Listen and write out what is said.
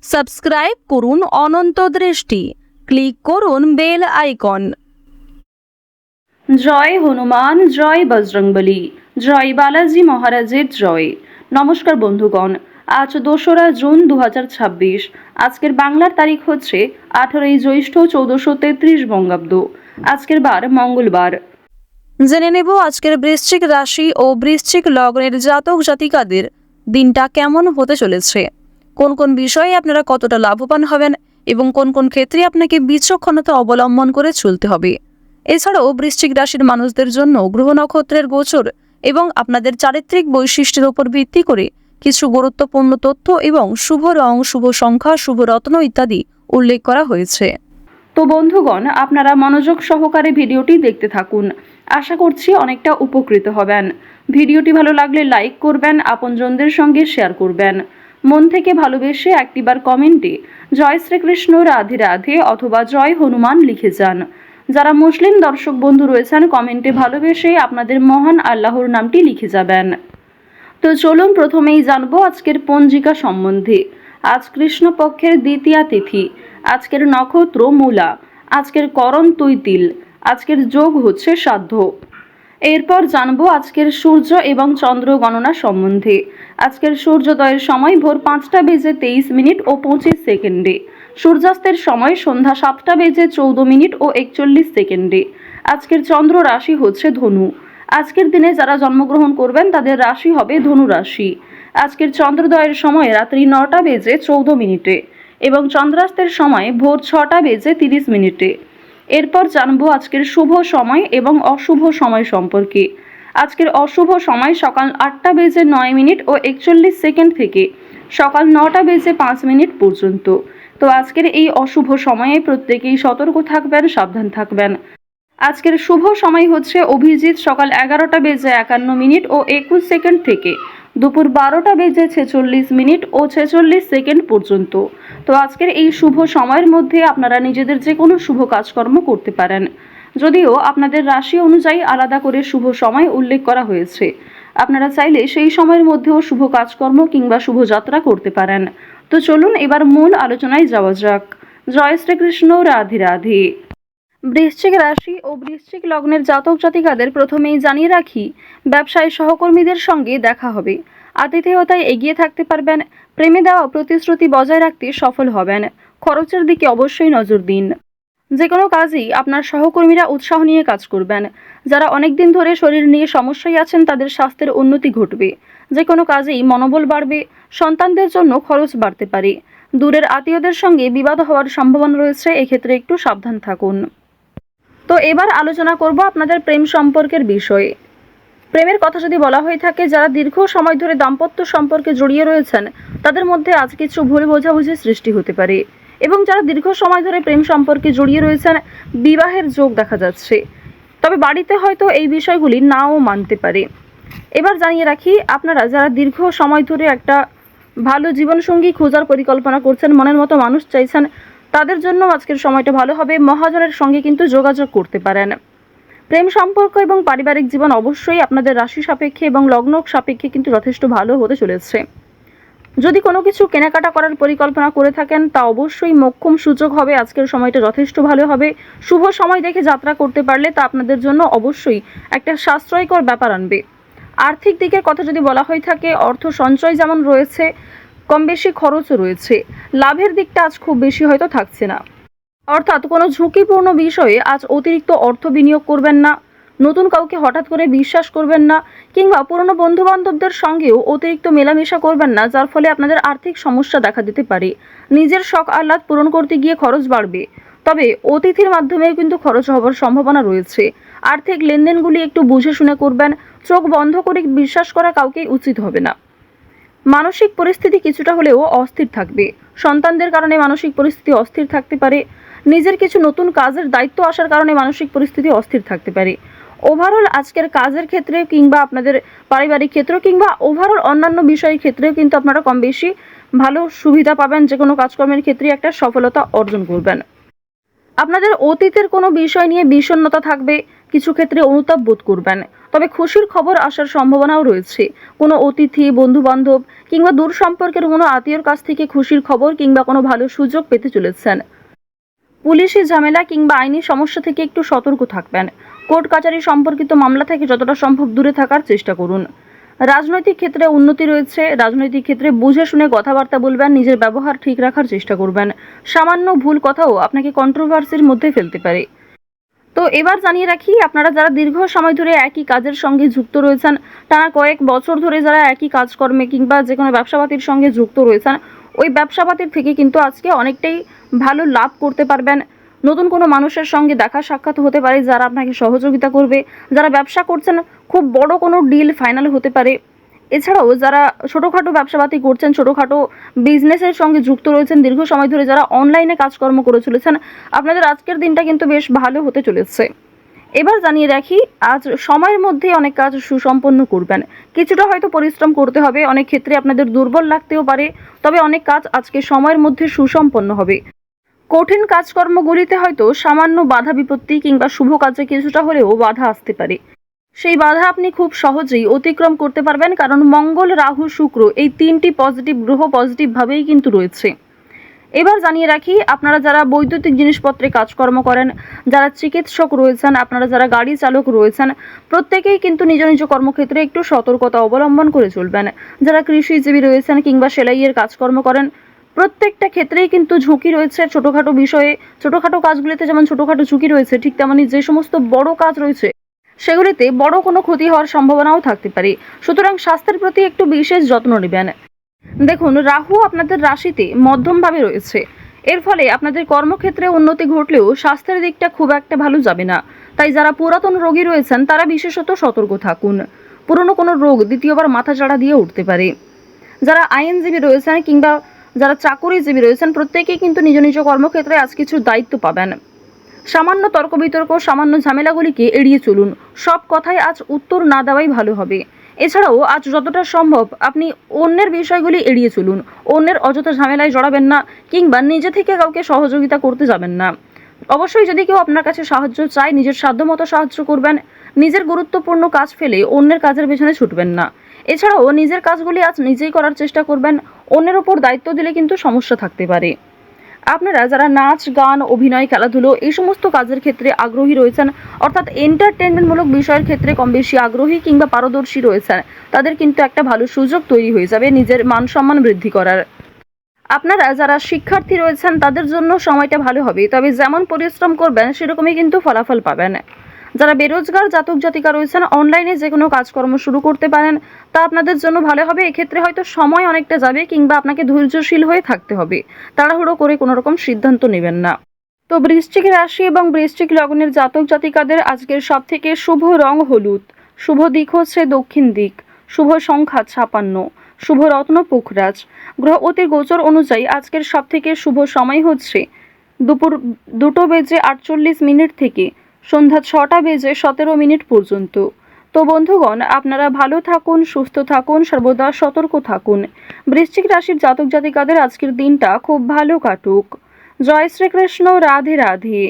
Subscribe করুন অনন্ত দৃষ্টি, click করুন বেল আইকন। জয় হনুমান, জয় বজরংবলী, জয় বালাজি মহারাজের জয়। নমস্কার বন্ধুগণ, আজ 2রা জুন 2026। আজকের বাংলার তারিখ হচ্ছে 18ই জ্যৈষ্ঠ 1433 বঙ্গাব্দ। আজকের বার মঙ্গলবার। জেনে নেব আজকের বৃশ্চিক রাশি ও বৃশ্চিক লগ্নের জাতক জাতিকাদের দিনটা কেমন হতে চলেছে, কোন কোন বিষয়ে আপনারা কতটা লাভবান হবেন এবং কোন কোন ক্ষেত্রে আপনাকে বিচক্ষণতা অবলম্বন করে চলতে হবে। এছাড়াও বৃশ্চিক রাশির মানুষদের জন্য গ্রহ নক্ষত্রের গোচর এবং আপনাদের চারিত্রিক বৈশিষ্ট্যের উপর ভিত্তি করে কিছু গুরুত্বপূর্ণ তথ্য এবং শুভ রং, শুভ সংখ্যা, শুভ রত্ন ইত্যাদি উল্লেখ করা হয়েছে। তো বন্ধুগণ, আপনারা মনোযোগ সহকারে ভিডিওটি দেখতে থাকুন। আশা করছি অনেকটা উপকৃত হবেন। ভিডিওটি ভালো লাগলে লাইক করবেন, আপনজনদের সঙ্গে শেয়ার করবেন। মন থেকে ভালোবেসে একটিবার কমেন্টে জয় শ্রীকৃষ্ণ, রাধে রাধে অথবা জয় হনুমান লিখে যান। যারা মুসলিম দর্শক বন্ধু রয়েছেন, কমেন্টে ভালোবেসে আপনাদের মহান আল্লাহর নামটি লিখে যাবেন। তো চলুন প্রথমেই জানবো আজকের পঞ্জিকা সম্বন্ধে। আজ কৃষ্ণপক্ষের দ্বিতীয়া তিথি, আজকের নক্ষত্র মূলা, আজকের করণ তৈতিল, আজকের যোগ হচ্ছে শ্রাদ্ধ। এরপর জানবো আজকের সূর্য এবং চন্দ্র গণনা সম্বন্ধে। আজকের সূর্যোদয়ের সময় ভোর 5টা বেজে 23 মিনিট ও 25 সেকেন্ডে, সূর্যাস্তের সময় সন্ধ্যা 7টা বেজে 14 মিনিট ও 41 সেকেন্ডে। আজকের চন্দ্র রাশি হচ্ছে ধনু। আজকের দিনে যারা জন্মগ্রহণ করবেন তাদের রাশি হবে ধনু রাশি। আজকের চন্দ্রোদয়ের সময় রাত্রি 9টা বেজে 14 মিনিটে এবং চন্দ্রাস্তের সময় ভোর 6টা বেজে 30 মিনিটে। এরপর জানবো আজকের শুভ সময় এবং অশুভ সময় সম্পর্কে। আজকের অশুভ সময় সকাল 8টা বেজে 9 মিনিট ও 41 সেকেন্ড থেকে সকাল 9টা বেজে 5 মিনিট পর্যন্ত। তো আজকের এই অশুভ সময়ে প্রত্যেকেই সতর্ক থাকবেন, সাবধান থাকবেন। আজকের শুভ সময় হচ্ছে অভিজিৎ সকাল 11টা বেজে 51 মিনিট ও 21 সেকেন্ড থেকে দুপুর 12টা বেজে 46 মিনিট ও 46 সেকেন্ড পর্যন্ত। তো আজকের এই শুভ সময়ের মধ্যে আপনারা নিজেদের যে কোনো শুভ কাজকর্ম করতে পারেন, যদিও আপনাদের রাশি অনুযায়ী আলাদা করে শুভ সময় উল্লেখ করা হয়েছে। আপনারা চাইলে সেই সময়ের মধ্যেও শুভ কাজকর্ম কিংবা শুভযাত্রা করতে পারেন। তো চলুন এবার মূল আলোচনায় যাওয়া যাক। জয় শ্রীকৃষ্ণ, রাধে রাধে। বৃশ্চিক রাশি ও বৃশ্চিক লগ্নের জাতক জাতিকাদের প্রথমেই জানিয়ে রাখি, ব্যবসায় সহকর্মীদের সঙ্গে দেখা হবে, আতিথেয়তায় এগিয়ে থাকতে পারবেন, প্রেমে দেওয়া প্রতিশ্রুতি বজায় রাখতে সফল হবেন। খরচের দিকে অবশ্যই নজর দিন। যে কোনো কাজেই আপনার সহকর্মীরা উৎসাহ নিয়ে কাজ করবেন। যারা অনেকদিন ধরে শরীর নিয়ে সমস্যায় আছেন তাদের স্বাস্থ্যের উন্নতি ঘটবে। যে কোনো কাজেই মনোবল বাড়বে। সন্তানদের জন্য খরচ বাড়তে পারে। দূরের আত্মীয়দের সঙ্গে বিবাদ হওয়ার সম্ভাবনা রয়েছে, এক্ষেত্রে একটু সাবধান থাকুন। তো এবার আলোচনা করব আপনাদের প্রেম সম্পর্কের বিষয়ে। প্রেমের কথা যদি বলা হয়ে থাকে, যারা দীর্ঘ সময় ধরে দাম্পত্য সম্পর্কে জড়িয়ে রয়েছেন তাদের মধ্যে আজ কিছু ভুল বোঝাবুঝি সৃষ্টি হতে পারে এবং যারা দীর্ঘ সময় ধরে প্রেম সম্পর্কে জড়িয়ে রয়েছেন বিবাহের যোগ দেখা যাচ্ছে, তবে বাড়িতে হয়তো এই বিষয়গুলি নাও মানতে পারে। এবার জানিয়ে রাখি, আপনারা যারা দীর্ঘ সময় ধরে একটা ভালো জীবনসঙ্গী খোঁজার পরিকল্পনা করছেন, মনের মতো মানুষ চাইছেন, তাদের জন্য আজকের সময়টা ভালো হবে। মহাজনের সঙ্গে কিন্তু যোগাযোগ করতে পারেন। প্রেম সম্পর্ক এবং পারিবারিক জীবন অবশ্যই আপনাদের রাশি সাপেক্ষে এবং লগ্ন সাপেক্ষে কিন্তু যথেষ্ট ভালো হতে চলেছে। যদি কোনো কিছু কেনাকাটা করার পরিকল্পনা করে থাকেন তা অবশ্যই মোক্ষম সুযোগ হবে। আজকের সময়টা যথেষ্ট ভালো হবে। শুভ সময় দেখে যাত্রা করতে পারলে তা আপনাদের জন্য অবশ্যই একটা সাশ্রয়কর ব্যাপার আনবে। আর্থিক দিকের কথা যদি বলা হয়ে থাকে, অর্থ সঞ্চয় যেমন রয়েছে, কম বেশি খরচও রয়েছে। লাভের দিকটা আজ খুব বেশি হয়তো থাকছে না, অর্থাৎ কোনো ঝুঁকিপূর্ণ বিষয়ে আজ অতিরিক্ত অর্থ বিনিয়োগ করবেন না। নতুন কাউকে হঠাৎ করে বিশ্বাস করবেন না, কিংবা পুরনো বন্ধুবান্ধবদের সঙ্গেও অতিরিক্ত মেলামেশা করবেন না, যার ফলে আপনাদের আর্থিক সমস্যা দেখা দিতে পারে। নিজের শখ আহ্লাদ পূরণ করতে গিয়ে খরচ বাড়বে, তবে অতিথির মাধ্যমেও কিন্তু খরচ হওয়ার সম্ভাবনা রয়েছে। আর্থিক লেনদেনগুলি একটু বুঝে শুনে করবেন। চোখ বন্ধ করে বিশ্বাস করা কাউকেই উচিত হবে না। মানসিক পরিস্থিতি কিছুটা হলেও অস্থির থাকবে। সন্তানদের কারণে মানসিক পরিস্থিতি অস্থির থাকতে পারে। নিজের কিছু নতুন কাজের দায়িত্ব আসার কারণে মানসিক পরিস্থিতি অস্থির থাকতে পারে। ওভারঅল আজকের কাজের ক্ষেত্রে কিংবা আপনাদের পারিবারিক ক্ষেত্র কিংবা ওভারঅল অন্যান্য বিষয়ের ক্ষেত্রেও কিন্তু আপনারা কম বেশি ভালো সুবিধা পাবেন। যে কোনো কাজকর্মের ক্ষেত্রে একটা সফলতা অর্জন করবেন। আপনাদের অতীতের কোনো বিষয় নিয়ে বিষণ্ণতা থাকবে, কিছু ক্ষেত্রে অনুতাপ বোধ করবেন, তবে খুশির খবর আসার সম্ভাবনাও রয়েছে। কোনো অতিথি, বন্ধু বান্ধব কিংবা দূর সম্পর্কের কোনো আত্মীয়র কাছ থেকে খুশির খবর কিংবা কোনো ভালো সুযোগ পেতে চলেছেন। পুলিশি ঝামেলা কিংবা আইনি সমস্যা থেকে একটু সতর্ক থাকবেন। কোর্ট কাচারি সম্পর্কিত মামলা থেকে যতটা সম্ভব দূরে থাকার চেষ্টা করুন। রাজনৈতিক ক্ষেত্রে উন্নতি রয়েছে। রাজনৈতিক ক্ষেত্রে বুঝে শুনে কথাবার্তা বলবেন, নিজের ব্যবহার ঠিক রাখার চেষ্টা করবেন। সামান্য ভুল কথাও আপনাকে কন্ট্রোভার্সির মধ্যে ফেলতে পারে। তো এবার জানিয়ে রাখি, আপনারা যারা দীর্ঘ সময় ধরে একই কাজের সঙ্গে যুক্ত রয়েছেন, টানা কয়েক বছর ধরে যারা একই কাজকর্মে কিংবা যে কোনো ব্যবসাপাতির সঙ্গে যুক্ত রয়েছেন, ওই ব্যবসাপাতির থেকে কিন্তু আজকে অনেকটাই ভালো লাভ করতে পারবেন। নতুন কোনো মানুষের সঙ্গে দেখা সাক্ষাৎ হতে পারে যারা আপনাকে সহযোগিতা করবে। যারা ব্যবসা করছেন, খুব বড় কোনো ডিল ফাইনাল হতে পারে। এছাড়াও যারা ছোটোখাটো ব্যবসাপাতি করছেন, ছোটোখাটো বিজনেসের সঙ্গে যুক্ত রয়েছেন, দীর্ঘ সময় ধরে যারা অনলাইনে কাজকর্ম করে চলেছেন, আপনাদের আজকের দিনটা কিন্তু বেশ ভালো হতে চলেছে। এবার জানিয়ে রাখি, আজ সময়ের মধ্যে অনেক কাজ সুসম্পন্ন করবেন। কিছুটা হয়তো পরিশ্রম করতে হবে, অনেক ক্ষেত্রে আপনাদের দুর্বল লাগতেও পারে, তবে অনেক কাজ আজকে সময়ের মধ্যে সুসম্পন্ন হবে। কঠিন কাজকর্মগুলিতে হয়তো সামান্য বাধা বিপত্তি কিংবা শুভ কাজে কিছুটা হলেও বাধা আসতে পারে। সেই বাধা আপনি খুব সহজেই অতিক্রম করতে পারবেন, কারণ মঙ্গল, রাহু, শুক্র এই তিনটি পজিটিভ গ্রহ পজিটিভভাবেই কিন্তু রয়েছে। এবার জানিয়ে রাখি, আপনারা যারা বৈদ্যুতিক জিনিসপত্রে কাজকর্ম করেন, যারা চিকিৎসক রয়েছেন, আপনারা যারা গাড়ি চালক রয়েছেন, প্রত্যেকেই কিন্তু নিজ নিজ কর্মক্ষেত্রে একটু সতর্কতা অবলম্বন করে চলবেন। যারা কৃষিজীবী রয়েছেন কিংবা সেলাইয়ের কাজকর্ম করেন, প্রত্যেকটা ক্ষেত্রেই কিন্তু ঝুঁকি রয়েছে। ছোটোখাটো বিষয়ে, ছোটোখাটো কাজগুলিতে যেমন ছোটোখাটো ঝুঁকি রয়েছে, ঠিক তেমনই যে সমস্ত বড় কাজ রয়েছে সেগুলিতে বড় কোনো ক্ষতি হওয়ার সম্ভাবনাও থাকতে পারে। সুতরাং স্বাস্থ্যের প্রতি একটু বিশেষ যত্ন নেবেন। দেখুন, রাহু আপনাদের রাশিতে মধ্যমভাবে রয়েছে। এর ফলে আপনাদের কর্মক্ষেত্রে উন্নতি ঘটলেও স্বাস্থ্যের দিকটা খুব একটা ভালো যাবে না। তাই যারা পুরাতন রোগী রয়েছেন তারা বিশেষত সতর্ক থাকুন। পুরনো কোনো রোগ দ্বিতীয়বার মাথাচাড়া দিয়ে উঠতে পারে। যারা আইনজীবী রয়েছেন কিংবা যারা চাকুরিজীবী রয়েছেন, প্রত্যেকেই কিন্তু নিজ নিজ কর্মক্ষেত্রে আজ কিছু দায়িত্ব পাবেন। সামান্য তর্ক বিতর্ক, সামান্য ঝামেলাগুলিকে এড়িয়ে চলুন। সব কথায় আজ উত্তর না দেওয়াই ভালো হবে। এছাড়াও আজ যতটা সম্ভব আপনি অন্যের বিষয়গুলি এড়িয়ে চলুন। অন্যের অযথা ঝামেলায় জড়াবেন না কিংবা নিজে থেকে কাউকে সহযোগিতা করতে যাবেন না। অবশ্যই যদি কেউ আপনার কাছে সাহায্য চায়, নিজের সাধ্যমতো সাহায্য করবেন। নিজের গুরুত্বপূর্ণ কাজ ফেলে অন্যের কাজের পেছনে ছুটবেন না। এছাড়াও নিজের কাজগুলি আজ নিজেই করার চেষ্টা করবেন। অন্যের ওপর দায়িত্ব দিলে কিন্তু সমস্যা থাকতে পারে। আপনারা যারা নাচ, গান, অভিনয়, খেলাধুলো এই সমস্ত কাজের ক্ষেত্রে আগ্রহী রয়েছেন, অর্থাৎ এন্টারটেনমেন্টমূলক বিষয়ের ক্ষেত্রে কম বেশি আগ্রহী কিংবা পারদর্শী রয়েছেন, তাদের কিন্তু একটা ভালো সুযোগ তৈরি হয়ে যাবে নিজের মান সম্মান বৃদ্ধি করার। আপনারা যারা শিক্ষার্থী রয়েছেন তাদের জন্য সময়টা ভালো হবে, তবে যেমন পরিশ্রম করবেন সেরকমই কিন্তু ফলাফল পাবেন। যারা বেরোজগার জাতক জাতিকা রয়েছেন, অনলাইনে যে কোনো কাজকর্ম শুরু করতে পারেন, তা আপনাদের জন্য ভালো হবে। এক্ষেত্রে হয়তো সময় অনেকটা যাবে কিংবা আপনাকে ধৈর্যশীল হয়ে থাকতে হবে। তাড়াহুড়ো করে কোনো রকম সিদ্ধান্ত নেবেন না। তো বৃশ্চিক রাশি এবং বৃশ্চিক লগ্নের জাতক জাতিকাদের আজকের সবথেকে শুভ রং হলুদ, শুভ দিক হচ্ছে দক্ষিণ দিক, শুভ সংখ্যা 56, শুভ রত্ন পুখরাজ। গ্রহ অতির গোচর অনুযায়ী আজকের সবথেকে শুভ সময় হচ্ছে দুপুর 2:48 থেকে সন্ধ্যা 6:17 পর্যন্ত। তো বন্ধুগণ, আপনারা ভালো থাকুন, সুস্থ থাকুন, সর্বদা সতর্ক থাকুন। বৃশ্চিক রাশির জাতক জাতিকাদের আজকের দিনটা খুব ভালো কাটুক। জয় শ্রীকৃষ্ণ। রাধে রাধে।